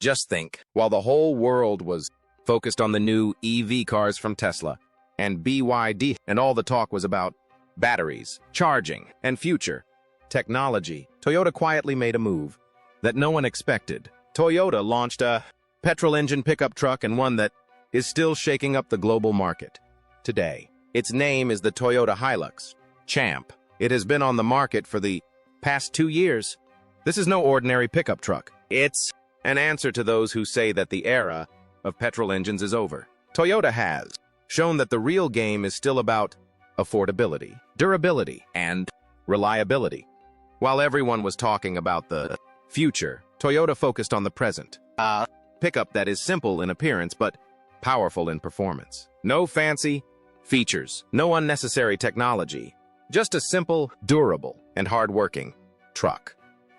Just think, while the whole world was focused on the new EV cars from Tesla and BYD, and all the talk was about batteries, charging, and future technology, Toyota quietly made a move that no one expected. Toyota launched a petrol-engine pickup truck, and one that is still shaking up the global market today. Its name is the Toyota Hilux Champ. It has been on the market for the past 2 years. This is no ordinary pickup truck. It's an answer to those who say that the era of petrol engines is over. Toyota has shown that the real game is still about affordability, durability, and reliability. While everyone was talking about the future, Toyota focused on the present. A pickup that is simple in appearance but powerful in performance. No fancy features, no unnecessary technology, just a simple, durable, and hard-working truck.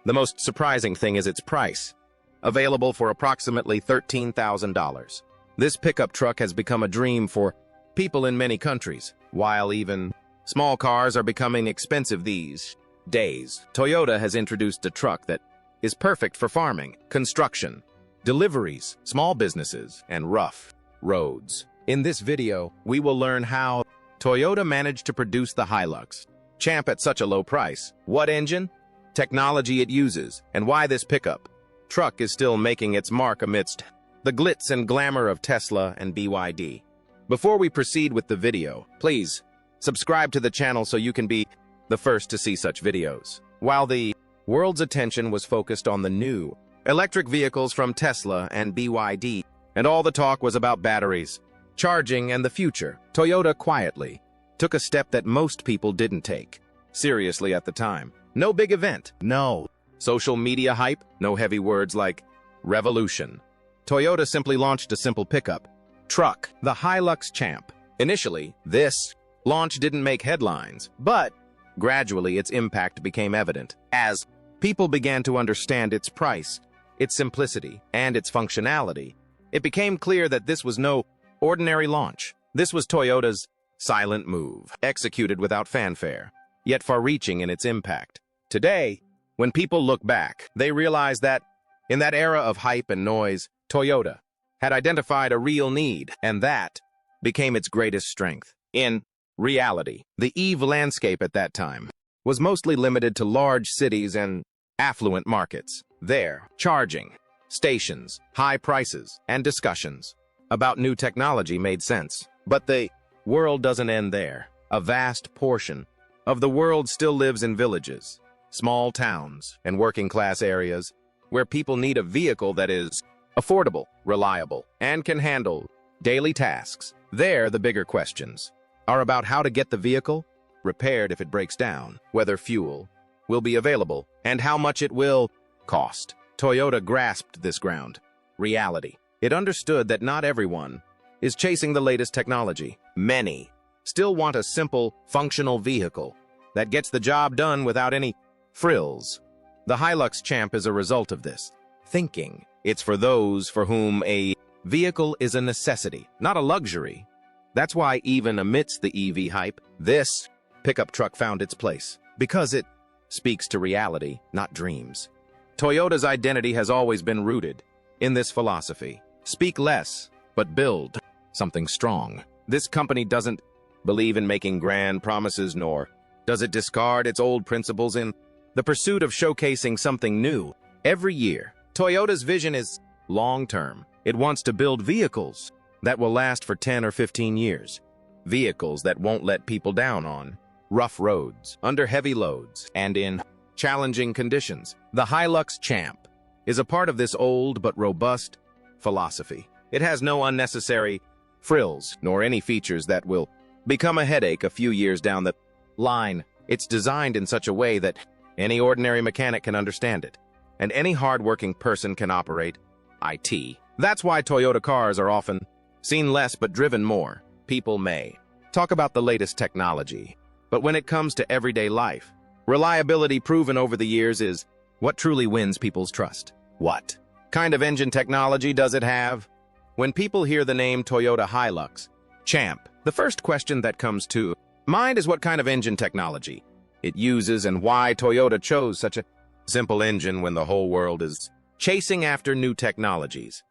The most surprising thing is its price, available for approximately $13,000. This pickup truck has become a dream for people in many countries. While even small cars are becoming expensive these days, Toyota has introduced a truck that is perfect for farming, construction, deliveries, small businesses, and rough roads. In this video, we will learn how Toyota managed to produce the Hilux Champ at such a low price, what engine, technology it uses, and why this pickup truck is still making its mark amidst the glitz and glamour of Tesla and BYD. Before we proceed with the video, please subscribe to the channel so you can be the first to see such videos. While the world's attention was focused on the new electric vehicles from Tesla and BYD, and all the talk was about batteries, charging, and the future, Toyota quietly took a step that most people didn't take seriously at the time. No big event, no social media hype, no heavy words like revolution. Toyota simply launched a simple pickup truck, the Hilux Champ. Initially, this launch didn't make headlines, but gradually its impact became evident as people began to understand its price, its simplicity, and its functionality. It became clear that this was no ordinary launch. This was Toyota's silent move, executed without fanfare, yet far-reaching in its impact. Today, when people look back, they realize that in that era of hype and noise, Toyota had identified a real need, and that became its greatest strength. In reality, the EV landscape at that time was mostly limited to large cities and affluent markets. There, charging stations, high prices, and discussions about new technology made sense. But the world doesn't end there. A vast portion of the world still lives in villages, small towns, and working-class areas where people need a vehicle that is affordable, reliable, and can handle daily tasks. There, the bigger questions are about how to get the vehicle repaired if it breaks down, whether fuel will be available, and how much it will cost. Toyota grasped this ground reality. It understood that not everyone is chasing the latest technology. Many still want a simple, functional vehicle that gets the job done without any frills. The Hilux Champ is a result of this thinking. It's for those for whom a vehicle is a necessity, not a luxury. That's why even amidst the EV hype, this pickup truck found its place, because it speaks to reality, not dreams. Toyota's identity has always been rooted in this philosophy. Speak less, but build something strong. This company doesn't believe in making grand promises, nor does it discard its old principles in the pursuit of showcasing something new. Every year, Toyota's vision is long-term. It wants to build vehicles that will last for 10 or 15 years. Vehicles that won't let people down on rough roads, under heavy loads, and in challenging conditions. The Hilux Champ is a part of this old but robust philosophy. It has no unnecessary frills, nor any features that will become a headache a few years down the line. It's designed in such a way that any ordinary mechanic can understand it, and any hard-working person can operate it. That's why Toyota cars are often seen less but driven more. People may talk about the latest technology, but when it comes to everyday life, reliability proven over the years is what truly wins people's trust. What kind of engine technology does it have? When people hear the name Toyota Hilux Champ, the first question that comes to mind is what kind of engine technology it uses and why Toyota chose such a simple engine when the whole world is chasing after new technologies.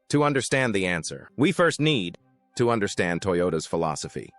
To understand the answer, we first need to understand Toyota's philosophy.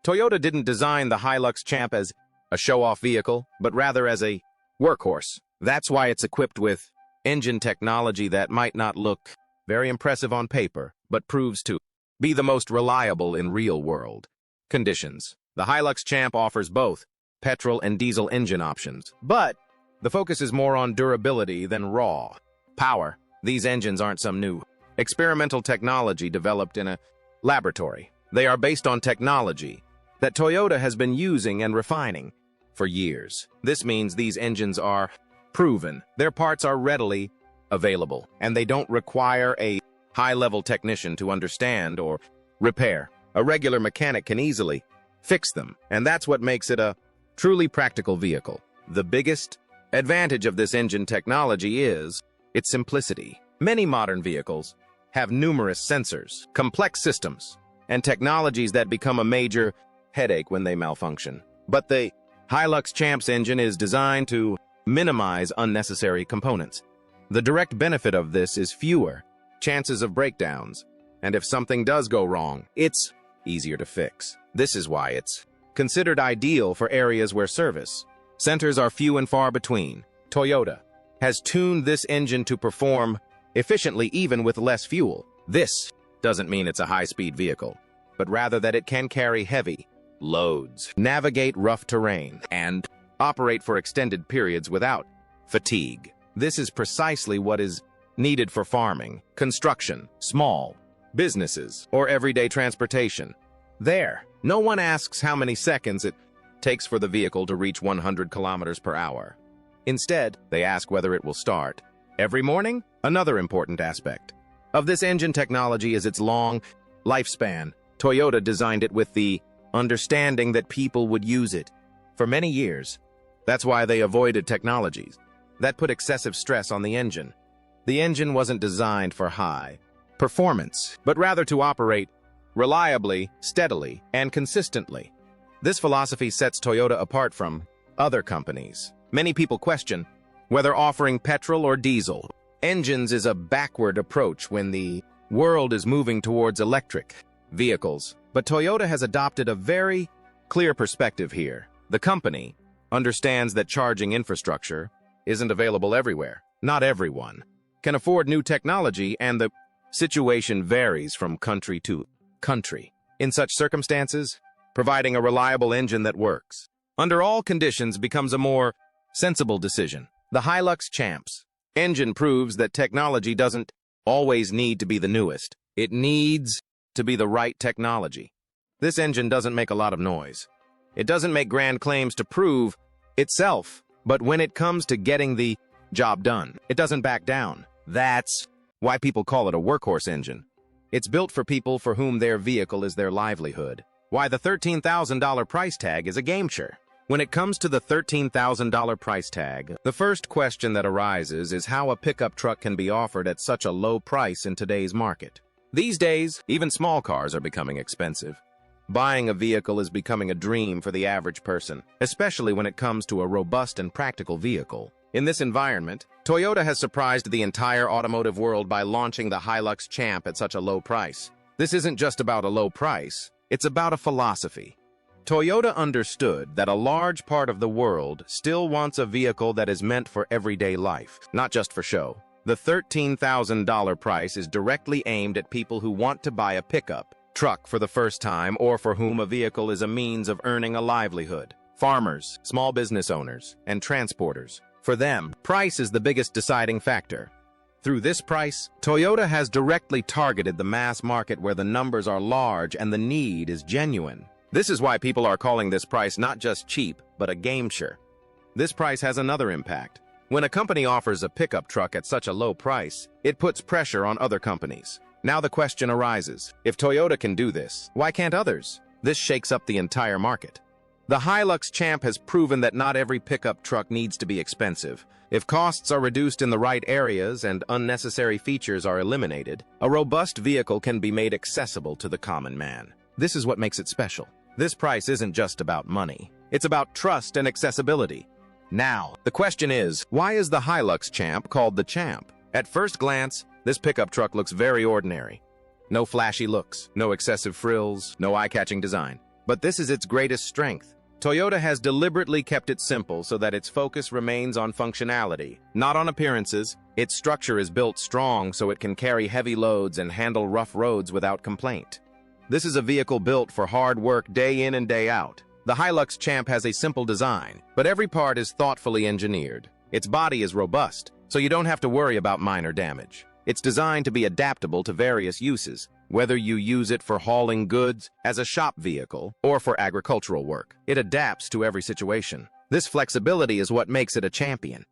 Toyota didn't design the Hilux Champ as a show-off vehicle, but rather as a workhorse. That's why it's equipped with engine technology that might not look very impressive on paper, but proves to be the most reliable in real-world conditions. The Hilux Champ offers both petrol and diesel engine options, but the focus is more on durability than raw power. These engines aren't some new experimental technology developed in a laboratory. They are based on technology that Toyota has been using and refining for years. This means these engines are proven, their parts are readily available, and they don't require a high-level technician to understand or repair. A regular mechanic can easily fix them, and that's what makes it a truly practical vehicle. The biggest advantage of this engine technology is its simplicity. Many modern vehicles have numerous sensors, complex systems, and technologies that become a major headache when they malfunction. But the Hilux Champ's engine is designed to minimize unnecessary components. The direct benefit of this is fewer chances of breakdowns, and if something does go wrong, it's easier to fix. This is why it's considered ideal for areas where service centers are few and far between. Toyota has tuned this engine to perform efficiently even with less fuel. This doesn't mean it's a high-speed vehicle, but rather that it can carry heavy loads, navigate rough terrain, and operate for extended periods without fatigue. This is precisely what is needed for farming, construction, small businesses, or everyday transportation. There, no one asks how many seconds it takes for the vehicle to reach 100 kilometers per hour. Instead, they ask whether it will start every morning. Another important aspect of this engine technology is its long lifespan. Toyota designed it with the understanding that people would use it for many years. That's why they avoided technologies that put excessive stress on the engine. The engine wasn't designed for high performance, but rather to operate reliably, steadily, and consistently. This philosophy sets Toyota apart from other companies. Many people question whether offering petrol or diesel engines is a backward approach when the world is moving towards electric vehicles. But Toyota has adopted a very clear perspective here. The company understands that charging infrastructure isn't available everywhere. Not everyone can afford new technology, and the situation varies from country to country. In such circumstances, providing a reliable engine that works under all conditions becomes a more sensible decision. The Hilux Champ's engine proves that technology doesn't always need to be the newest. It needs to be the right technology. This engine doesn't make a lot of noise. It doesn't make grand claims to prove itself, but when it comes to getting the job done, it doesn't back down. That's why people call it a workhorse engine. It's built for people for whom their vehicle is their livelihood. Why the $13,000 price tag is a game changer. When it comes to the $13,000 price tag, the first question that arises is how a pickup truck can be offered at such a low price in today's market. These days, even small cars are becoming expensive. Buying a vehicle is becoming a dream for the average person, especially when it comes to a robust and practical vehicle. In this environment, Toyota has surprised the entire automotive world by launching the Hilux Champ at such a low price. This isn't just about a low price, it's about a philosophy. Toyota understood that a large part of the world still wants a vehicle that is meant for everyday life, not just for show. The $13,000 price is directly aimed at people who want to buy a pickup truck for the first time or for whom a vehicle is a means of earning a livelihood. Farmers, small business owners, and transporters. For them, price is the biggest deciding factor. Through this price, Toyota has directly targeted the mass market where the numbers are large and the need is genuine. This is why people are calling this price not just cheap, but a game changer. This price has another impact. When a company offers a pickup truck at such a low price, it puts pressure on other companies. Now the question arises, if Toyota can do this, why can't others? This shakes up the entire market. The Hilux Champ has proven that not every pickup truck needs to be expensive. If costs are reduced in the right areas and unnecessary features are eliminated, a robust vehicle can be made accessible to the common man. This is what makes it special. This price isn't just about money. It's about trust and accessibility. Now, the question is, why is the Hilux Champ called the Champ? At first glance, this pickup truck looks very ordinary. No flashy looks, no excessive frills, no eye-catching design. But this is its greatest strength. Toyota has deliberately kept it simple so that its focus remains on functionality, not on appearances. Its structure is built strong so it can carry heavy loads and handle rough roads without complaint. This is a vehicle built for hard work day in and day out. The Hilux Champ has a simple design, but every part is thoughtfully engineered. Its body is robust, so you don't have to worry about minor damage. It's designed to be adaptable to various uses, whether you use it for hauling goods, as a shop vehicle, or for agricultural work. It adapts to every situation. This flexibility is what makes it a champion.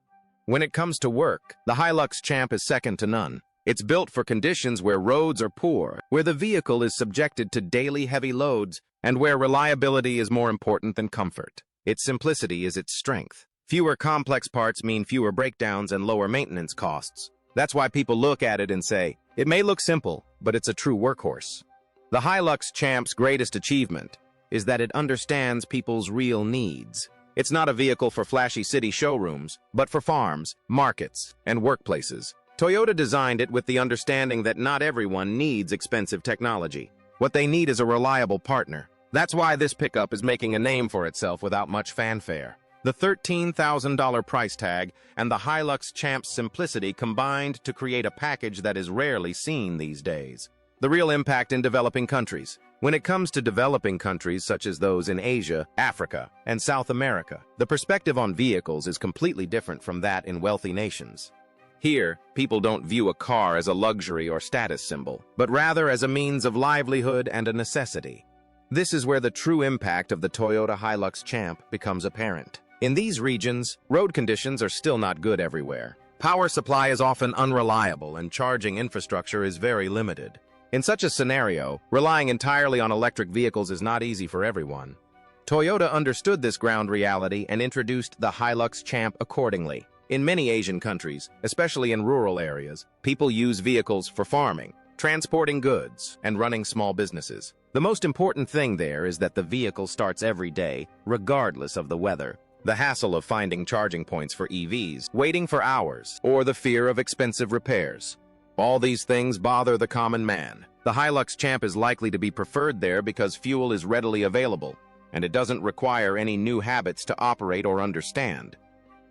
When it comes to work, the Hilux Champ is second to none. It's built for conditions where roads are poor, where the vehicle is subjected to daily heavy loads, and where reliability is more important than comfort. Its simplicity is its strength. Fewer complex parts mean fewer breakdowns and lower maintenance costs. That's why people look at it and say, it may look simple, but it's a true workhorse. The Hilux Champ's greatest achievement is that it understands people's real needs. It's not a vehicle for flashy city showrooms, but for farms, markets, and workplaces. Toyota designed it with the understanding that not everyone needs expensive technology. What they need is a reliable partner. That's why this pickup is making a name for itself without much fanfare. The $13,000 price tag and the Hilux Champ's simplicity combined to create a package that is rarely seen these days. The real impact in developing countries. When it comes to developing countries such as those in Asia, Africa, and South America, the perspective on vehicles is completely different from that in wealthy nations. Here, people don't view a car as a luxury or status symbol, but rather as a means of livelihood and a necessity. This is where the true impact of the Toyota Hilux Champ becomes apparent. In these regions, road conditions are still not good everywhere. Power supply is often unreliable and charging infrastructure is very limited. In such a scenario, relying entirely on electric vehicles is not easy for everyone. Toyota understood this ground reality and introduced the Hilux Champ accordingly. In many Asian countries, especially in rural areas, people use vehicles for farming, transporting goods, and running small businesses. The most important thing there is that the vehicle starts every day, regardless of the weather. The hassle of finding charging points for EVs, waiting for hours, or the fear of expensive repairs. All these things bother the common man. The Hilux Champ is likely to be preferred there because fuel is readily available, and it doesn't require any new habits to operate or understand.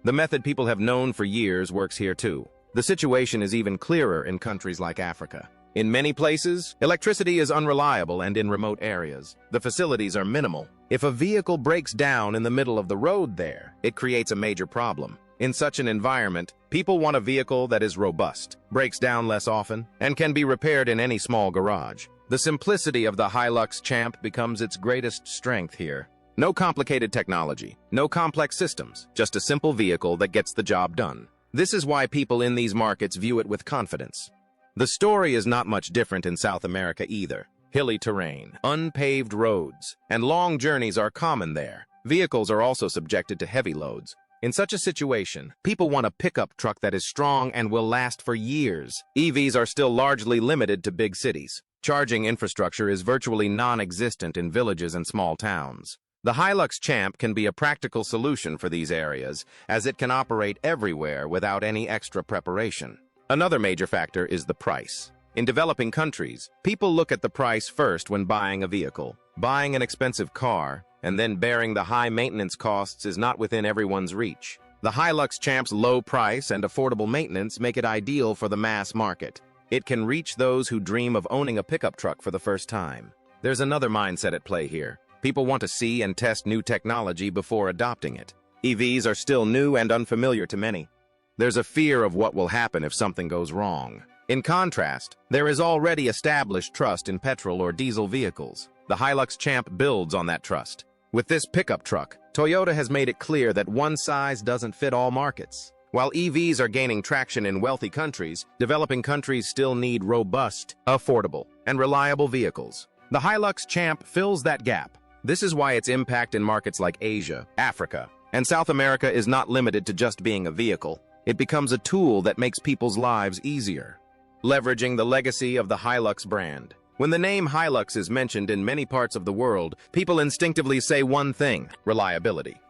The method people have known for years works here too. The situation is even clearer in countries like Africa. In many places, electricity is unreliable, and in remote areas, the facilities are minimal. If a vehicle breaks down in the middle of the road there, it creates a major problem. In such an environment, people want a vehicle that is robust, breaks down less often, and can be repaired in any small garage. The simplicity of the Hilux Champ becomes its greatest strength here. No complicated technology, no complex systems, just a simple vehicle that gets the job done. This is why people in these markets view it with confidence. The story is not much different in South America either. Hilly terrain, unpaved roads, and long journeys are common there. Vehicles are also subjected to heavy loads. In such a situation, people want a pickup truck that is strong and will last for years. EVs are still largely limited to big cities. Charging infrastructure is virtually non-existent in villages and small towns. The Hilux Champ can be a practical solution for these areas, as it can operate everywhere without any extra preparation. Another major factor is the price. In developing countries, people look at the price first when buying a vehicle. Buying an expensive car and then bearing the high maintenance costs is not within everyone's reach. The Hilux Champ's low price and affordable maintenance make it ideal for the mass market. It can reach those who dream of owning a pickup truck for the first time. There's another mindset at play here. People want to see and test new technology before adopting it. EVs are still new and unfamiliar to many. There's a fear of what will happen if something goes wrong. In contrast, there is already established trust in petrol or diesel vehicles. The Hilux Champ builds on that trust. With this pickup truck, Toyota has made it clear that one size doesn't fit all markets. While EVs are gaining traction in wealthy countries, developing countries still need robust, affordable, and reliable vehicles. The Hilux Champ fills that gap. This is why its impact in markets like Asia, Africa, and South America is not limited to just being a vehicle. It becomes a tool that makes people's lives easier. Leveraging the legacy of the Hilux brand. When the name Hilux is mentioned in many parts of the world, people instinctively say one thing: reliability.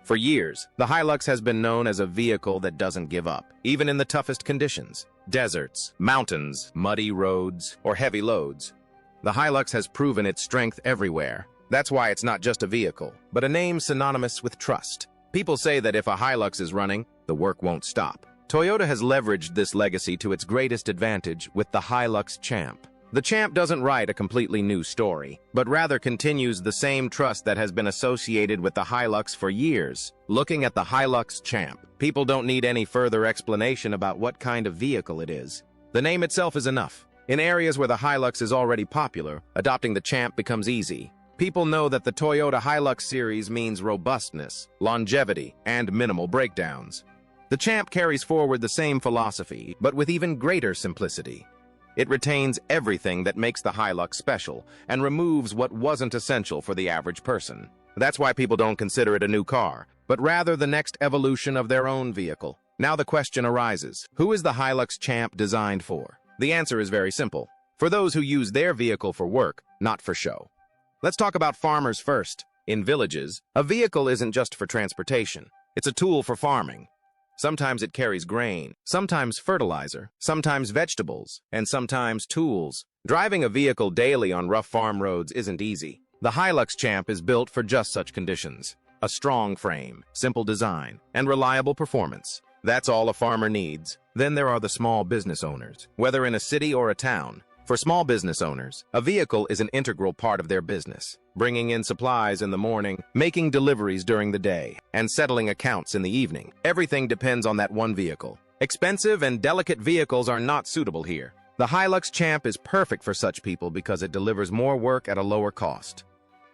For years, the Hilux has been known as a vehicle that doesn't give up, even in the toughest conditions. deserts, mountains, muddy roads, or heavy loads. The Hilux has proven its strength everywhere. That's why it's not just a vehicle, but a name synonymous with trust. People say that if a Hilux is running, the work won't stop. Toyota has leveraged this legacy to its greatest advantage with the Hilux Champ. The Champ doesn't write a completely new story, but rather continues the same trust that has been associated with the Hilux for years. Looking at the Hilux Champ, people don't need any further explanation about what kind of vehicle it is. The name itself is enough. In areas where the Hilux is already popular, adopting the Champ becomes easy. People know that the Toyota Hilux series means robustness, longevity, and minimal breakdowns. The Champ carries forward the same philosophy, but with even greater simplicity. It retains everything that makes the Hilux special and removes what wasn't essential for the average person. That's why people don't consider it a new car, but rather the next evolution of their own vehicle. Now the question arises, who is the Hilux Champ designed for? The answer is very simple. For those who use their vehicle for work, not for show. Let's talk about farmers first. In villages, a vehicle isn't just for transportation. It's a tool for farming. Sometimes it carries grain, sometimes fertilizer, sometimes vegetables, and sometimes tools. Driving a vehicle daily on rough farm roads isn't easy. The Hilux Champ is built for just such conditions. A strong frame, simple design, and reliable performance. That's all a farmer needs. Then there are the small business owners, whether in a city or a town. For small business owners, a vehicle is an integral part of their business, bringing in supplies in the morning, making deliveries during the day, and settling accounts in the evening. Everything depends on that one vehicle. Expensive and delicate vehicles are not suitable here. The Hilux Champ is perfect for such people because it delivers more work at a lower cost.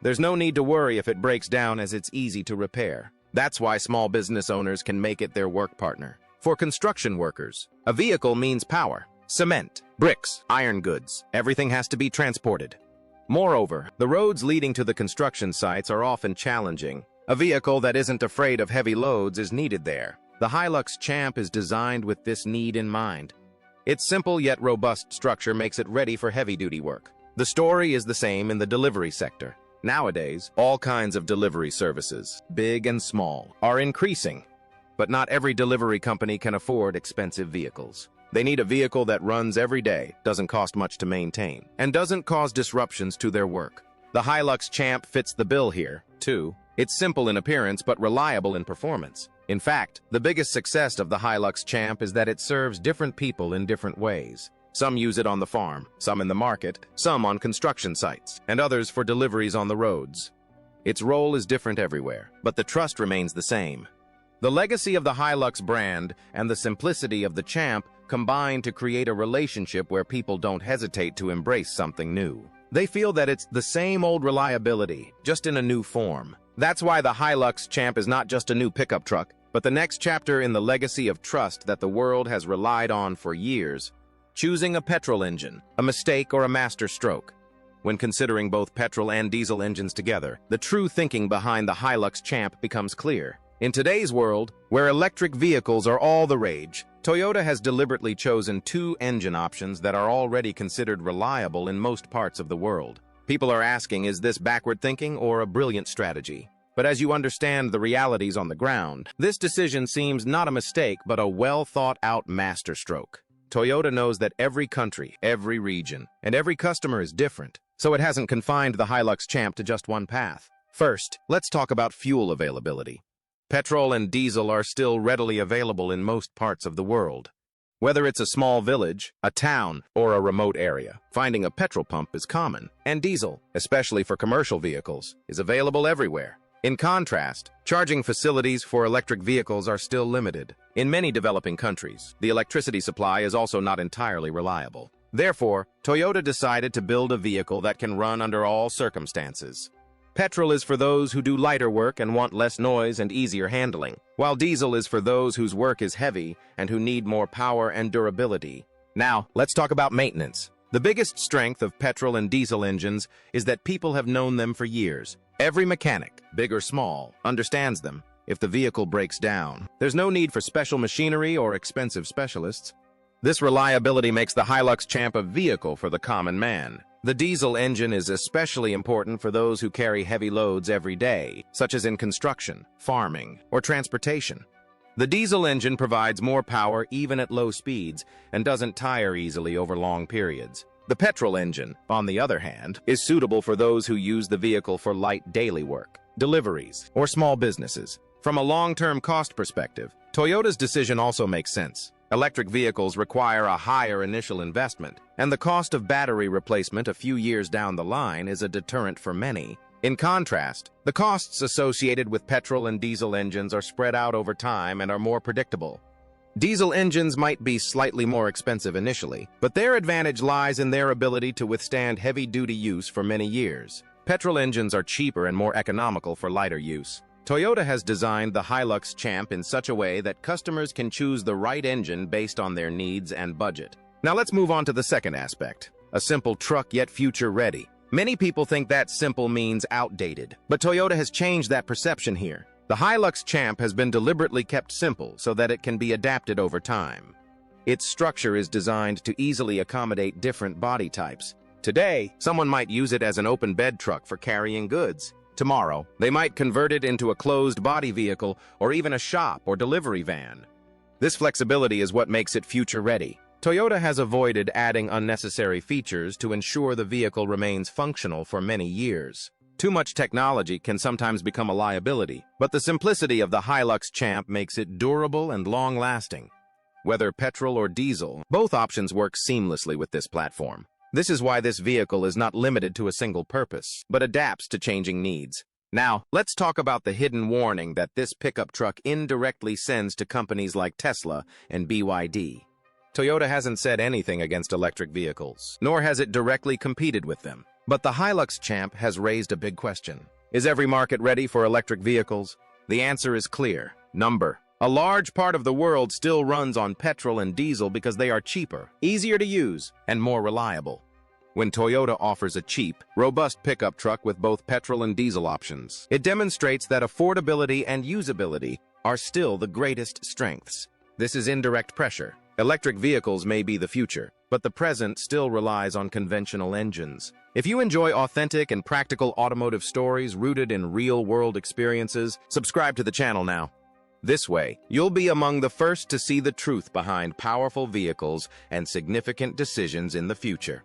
There's no need to worry if it breaks down, as it's easy to repair. That's why small business owners can make it their work partner. For construction workers, a vehicle means power. Cement, bricks, iron goods, everything has to be transported. Moreover, the roads leading to the construction sites are often challenging. A vehicle that isn't afraid of heavy loads is needed there. The Hilux Champ is designed with this need in mind. Its simple yet robust structure makes it ready for heavy-duty work. The story is the same in the delivery sector. Nowadays, all kinds of delivery services, big and small, are increasing. But not every delivery company can afford expensive vehicles. They need a vehicle that runs every day, doesn't cost much to maintain, and doesn't cause disruptions to their work. The Hilux Champ fits the bill here, too. It's simple in appearance but reliable in performance. In fact, the biggest success of the Hilux Champ is that it serves different people in different ways. Some use it on the farm, some in the market, some on construction sites, and others for deliveries on the roads. Its role is different everywhere, but the trust remains the same. The legacy of the Hilux brand and the simplicity of the Champ combine to create a relationship where people don't hesitate to embrace something new. They feel that it's the same old reliability, just in a new form. That's why the Hilux Champ is not just a new pickup truck, but the next chapter in the legacy of trust that the world has relied on for years. Choosing a petrol engine, a mistake or a master stroke. When considering both petrol and diesel engines together, the true thinking behind the Hilux Champ becomes clear. In today's world, where electric vehicles are all the rage, Toyota has deliberately chosen two engine options that are already considered reliable in most parts of the world. People are asking, is this backward thinking or a brilliant strategy? But as you understand the realities on the ground, this decision seems not a mistake but a well-thought-out masterstroke. Toyota knows that every country, every region, and every customer is different, so it hasn't confined the Hilux Champ to just one path. First, let's talk about fuel availability. Petrol and diesel are still readily available in most parts of the world. Whether it's a small village, a town, or a remote area, finding a petrol pump is common, and diesel, especially for commercial vehicles, is available everywhere. In contrast, charging facilities for electric vehicles are still limited. In many developing countries, the electricity supply is also not entirely reliable. Therefore, Toyota decided to build a vehicle that can run under all circumstances. Petrol is for those who do lighter work and want less noise and easier handling, while diesel is for those whose work is heavy and who need more power and durability. Now, let's talk about maintenance. The biggest strength of petrol and diesel engines is that people have known them for years. Every mechanic, big or small, understands them. If the vehicle breaks down, there's no need for special machinery or expensive specialists. This reliability makes the Hilux Champ a vehicle for the common man. The diesel engine is especially important for those who carry heavy loads every day, such as in construction, farming, or transportation. The diesel engine provides more power even at low speeds and doesn't tire easily over long periods. The petrol engine, on the other hand, is suitable for those who use the vehicle for light daily work, deliveries, or small businesses. From a long-term cost perspective, Toyota's decision also makes sense. Electric vehicles require a higher initial investment, and the cost of battery replacement a few years down the line is a deterrent for many. In contrast, the costs associated with petrol and diesel engines are spread out over time and are more predictable. Diesel engines might be slightly more expensive initially, but their advantage lies in their ability to withstand heavy-duty use for many years. Petrol engines are cheaper and more economical for lighter use. Toyota has designed the Hilux Champ in such a way that customers can choose the right engine based on their needs and budget. Now let's move on to the second aspect, a simple truck yet future-ready. Many people think that simple means outdated, but Toyota has changed that perception here. The Hilux Champ has been deliberately kept simple so that it can be adapted over time. Its structure is designed to easily accommodate different body types. Today, someone might use it as an open bed truck for carrying goods. Tomorrow, they might convert it into a closed body vehicle or even a shop or delivery van. This flexibility is what makes it future-ready. Toyota has avoided adding unnecessary features to ensure the vehicle remains functional for many years. Too much technology can sometimes become a liability, but the simplicity of the Hilux Champ makes it durable and long-lasting. Whether petrol or diesel, both options work seamlessly with this platform. This is why this vehicle is not limited to a single purpose, but adapts to changing needs. Now, let's talk about the hidden warning that this pickup truck indirectly sends to companies like Tesla and BYD. Toyota hasn't said anything against electric vehicles, nor has it directly competed with them. But the Hilux Champ has raised a big question. Is every market ready for electric vehicles? The answer is clear. A large part of the world still runs on petrol and diesel because they are cheaper, easier to use, and more reliable. When Toyota offers a cheap, robust pickup truck with both petrol and diesel options, it demonstrates that affordability and usability are still the greatest strengths. This is indirect pressure. Electric vehicles may be the future, but the present still relies on conventional engines. If you enjoy authentic and practical automotive stories rooted in real-world experiences, subscribe to the channel now. This way, you'll be among the first to see the truth behind powerful vehicles and significant decisions in the future.